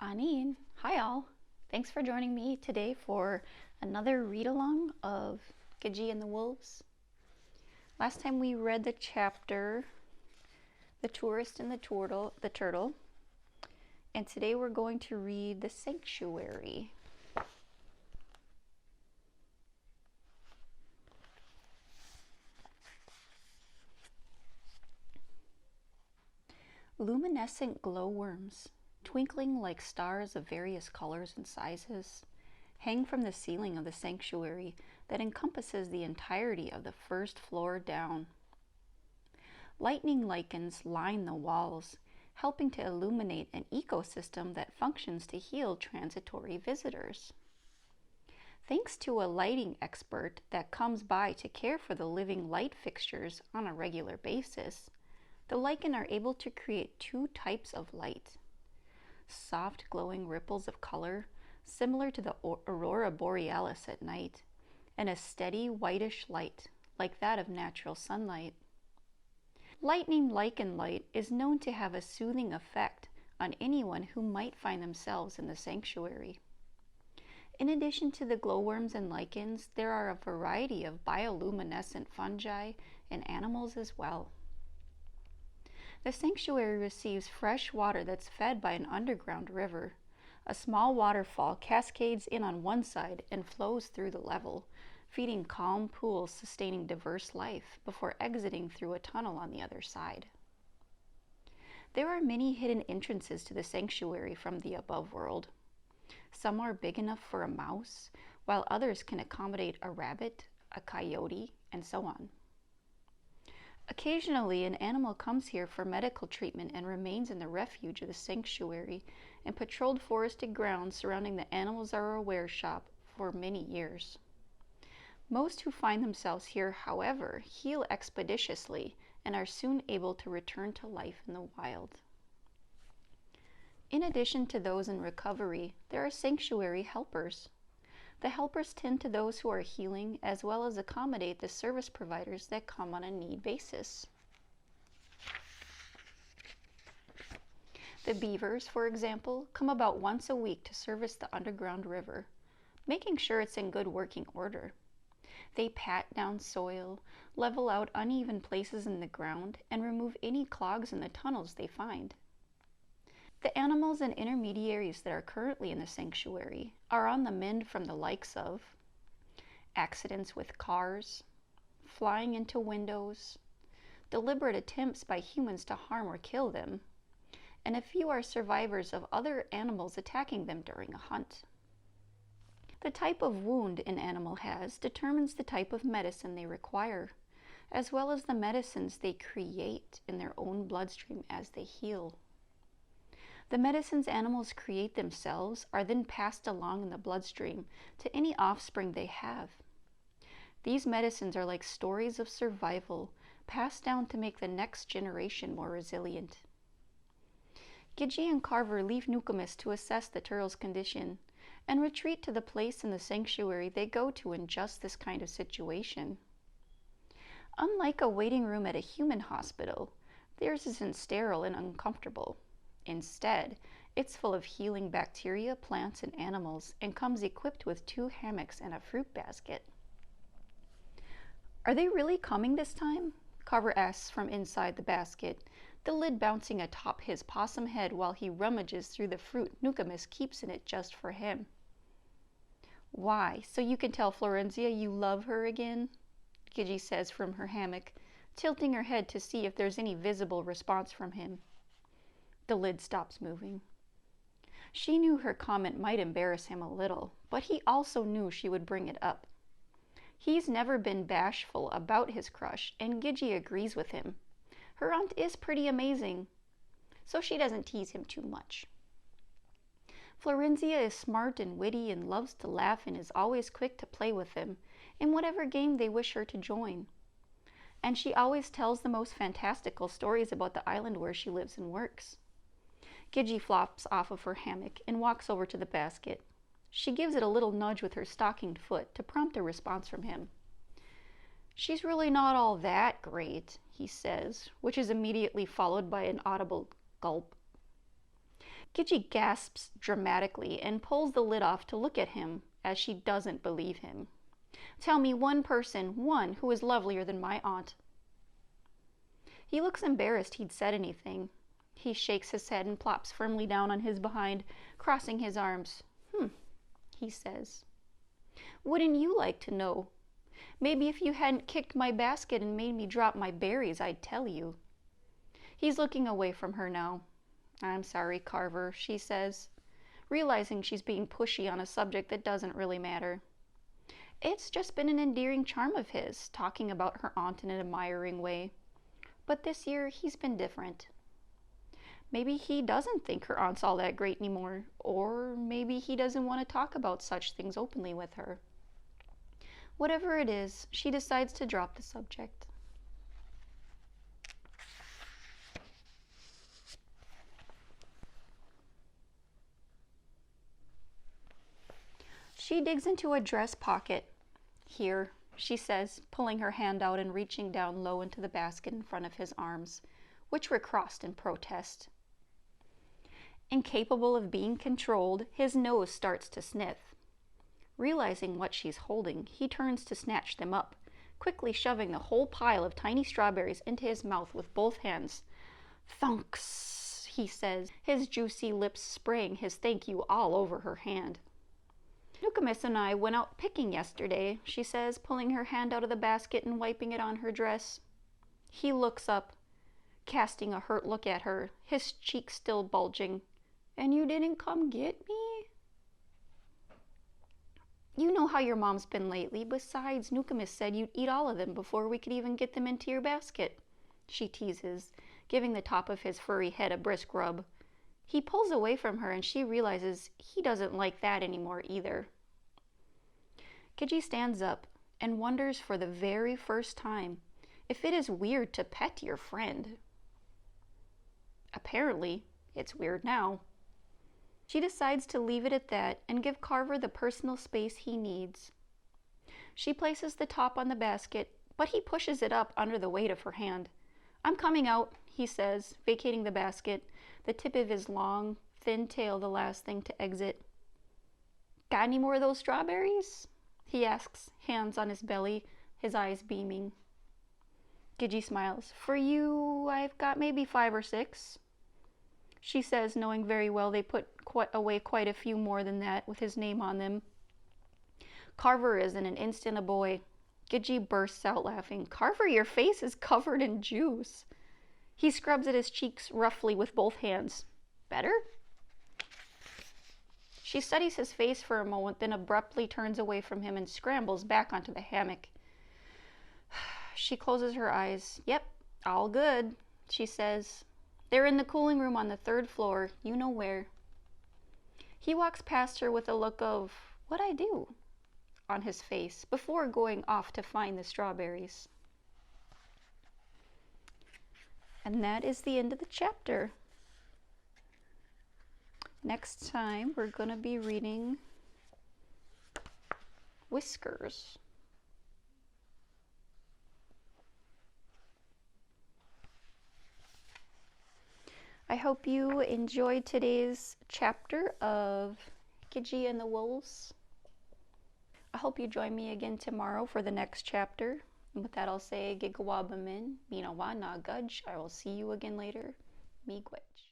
Anin, hi all. Thanks for joining me today for another read-along of Gidjie and the Wolves. Last time we read the chapter, The Tourist and the Turtle, and today we're going to read The Sanctuary. Luminescent glowworms, twinkling like stars of various colors and sizes, hang from the ceiling of the sanctuary that encompasses the entirety of the first floor down. Lightning lichens line the walls, helping to illuminate an ecosystem that functions to heal transitory visitors. Thanks to a lighting expert that comes by to care for the living light fixtures on a regular basis, the lichen are able to create two types of light: soft glowing ripples of color similar to the aurora borealis at night, and a steady whitish light like that of natural sunlight. Lightning lichen light is known to have a soothing effect on anyone who might find themselves in the sanctuary. In addition to the glowworms and lichens, there are a variety of bioluminescent fungi and animals as well. The sanctuary receives fresh water that's fed by an underground river. A small waterfall cascades in on one side and flows through the level, feeding calm pools sustaining diverse life before exiting through a tunnel on the other side. There are many hidden entrances to the sanctuary from the above world. Some are big enough for a mouse, while others can accommodate a rabbit, a coyote, and so on. Occasionally, an animal comes here for medical treatment and remains in the refuge of the sanctuary and patrolled forested grounds surrounding the Animals Are Aware shop for many years. Most who find themselves here, however, heal expeditiously and are soon able to return to life in the wild. In addition to those in recovery, there are sanctuary helpers. The helpers tend to those who are healing as well as accommodate the service providers that come on a need basis. The beavers, for example, come about once a week to service the underground river, making sure it's in good working order. They pat down soil, level out uneven places in the ground, and remove any clogs in the tunnels they find. The animals and intermediaries that are currently in the sanctuary are on the mend from the likes of accidents with cars, flying into windows, deliberate attempts by humans to harm or kill them, and a few are survivors of other animals attacking them during a hunt. The type of wound an animal has determines the type of medicine they require, as well as the medicines they create in their own bloodstream as they heal. The medicines animals create themselves are then passed along in the bloodstream to any offspring they have. These medicines are like stories of survival passed down to make the next generation more resilient. Gidjie and Carver leave Nukamis to assess the turtle's condition and retreat to the place in the sanctuary they go to in just this kind of situation. Unlike a waiting room at a human hospital, theirs isn't sterile and uncomfortable. Instead, it's full of healing bacteria, plants, and animals, and comes equipped with 2 hammocks and a fruit basket. "Are they really coming this time?" Carver asks from inside the basket, the lid bouncing atop his possum head while he rummages through the fruit Nukamis keeps in it just for him. "Why, so you can tell Florenzia you love her again?" Gidjie says from her hammock, tilting her head to see if there's any visible response from him. The lid stops moving. She knew her comment might embarrass him a little, but he also knew she would bring it up. He's never been bashful about his crush, and Gidjie agrees with him. Her aunt is pretty amazing, so she doesn't tease him too much. Florenzia is smart and witty and loves to laugh and is always quick to play with them in whatever game they wish her to join. And she always tells the most fantastical stories about the island where she lives and works. Gidjie flops off of her hammock and walks over to the basket. She gives it a little nudge with her stockinged foot to prompt a response from him. "She's really not all that great," he says, which is immediately followed by an audible gulp. Gidjie gasps dramatically and pulls the lid off to look at him as she doesn't believe him. Tell me one person, one who is lovelier than my aunt. He looks embarrassed he'd said anything. He shakes his head and plops firmly down on his behind, crossing his arms. He says. Wouldn't you like to know? Maybe if you hadn't kicked my basket and made me drop my berries, I'd tell you. He's looking away from her now. I'm sorry, Carver, she says, realizing she's being pushy on a subject that doesn't really matter. It's just been an endearing charm of his, talking about her aunt in an admiring way. But this year, he's been different. Maybe he doesn't think her aunt's all that great anymore, or maybe he doesn't want to talk about such things openly with her. Whatever it is, she decides to drop the subject. She digs into a dress pocket. Here, she says, pulling her hand out and reaching down low into the basket in front of his arms, which were crossed in protest. Incapable of being controlled, his nose starts to sniff. Realizing what she's holding, he turns to snatch them up, quickly shoving the whole pile of tiny strawberries into his mouth with both hands. Thunks, he says, his juicy lips spraying his thank you all over her hand. Nukamis and I went out picking yesterday, she says, pulling her hand out of the basket and wiping it on her dress. He looks up, casting a hurt look at her, his cheeks still bulging. And you didn't come get me? You know how your mom's been lately. Besides, Nukamis said you'd eat all of them before we could even get them into your basket, she teases, giving the top of his furry head a brisk rub. He pulls away from her and she realizes he doesn't like that anymore either. Gidjie stands up and wonders for the very first time if it is weird to pet your friend. Apparently, it's weird now. She decides to leave it at that and give Carver the personal space he needs. She places the top on the basket, but he pushes it up under the weight of her hand. I'm coming out, he says, vacating the basket, the tip of his long, thin tail the last thing to exit. Got any more of those strawberries? He asks, hands on his belly, his eyes beaming. Gidjie smiles. For you, I've got maybe 5 or 6. She says, knowing very well they put away quite a few more than that with his name on them. Carver is in an instant a boy. Gidjie bursts out laughing. Carver, your face is covered in juice. He scrubs at his cheeks roughly with both hands. Better? She studies his face for a moment, then abruptly turns away from him and scrambles back onto the hammock. She closes her eyes. Yep, all good, she says. They're in the cooling room on the 3rd floor, you know where. He walks past her with a look of, what'd I do? On his face, before going off to find the strawberries. And that is the end of the chapter. Next time, we're going to be reading Whiskers. I hope you enjoyed today's chapter of Gidjie and the Wolves. I hope you join me again tomorrow for the next chapter. And with that, I'll say Gigawabamin, Minawa na Gudge. I will see you again later. Miigwech.